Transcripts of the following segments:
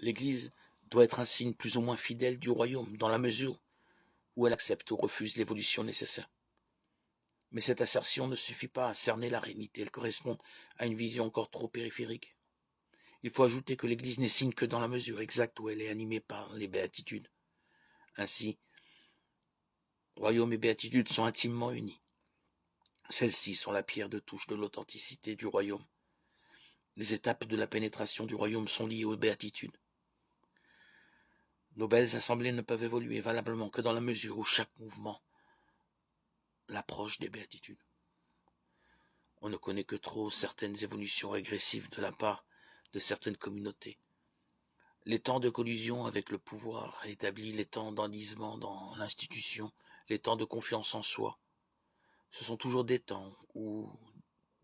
L'Église doit être un signe plus ou moins fidèle du royaume, dans la mesure où elle accepte ou refuse l'évolution nécessaire. Mais cette assertion ne suffit pas à cerner la réalité, elle correspond à une vision encore trop périphérique. Il faut ajouter que l'Église n'est signe que dans la mesure exacte où elle est animée par les béatitudes. Ainsi, royaume et béatitude sont intimement unis. Celles-ci sont la pierre de touche de l'authenticité du royaume. Les étapes de la pénétration du royaume sont liées aux béatitudes. Nos belles assemblées ne peuvent évoluer valablement que dans la mesure où chaque mouvement l'approche des béatitudes. On ne connaît que trop certaines évolutions régressives de la part de certaines communautés. Les temps de collusion avec le pouvoir établi, les temps d'enlisement dans l'institution, les temps de confiance en soi, ce sont toujours des temps où,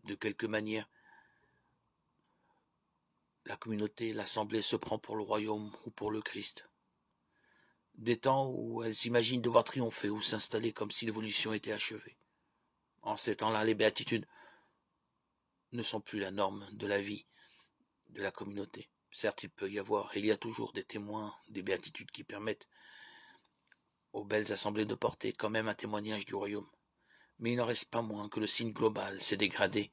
de quelque manière, la communauté, l'assemblée se prend pour le royaume ou pour le Christ. Des temps où elle s'imagine devoir triompher ou s'installer comme si l'évolution était achevée. En ces temps-là, les béatitudes ne sont plus la norme de la vie de la communauté. Certes, il peut y avoir, et il y a toujours des témoins, des béatitudes qui permettent aux belles assemblées de porter quand même un témoignage du royaume. Mais il n'en reste pas moins que le signe global s'est dégradé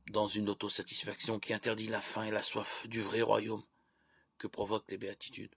dans une autosatisfaction qui interdit la faim et la soif du vrai royaume que provoquent les béatitudes.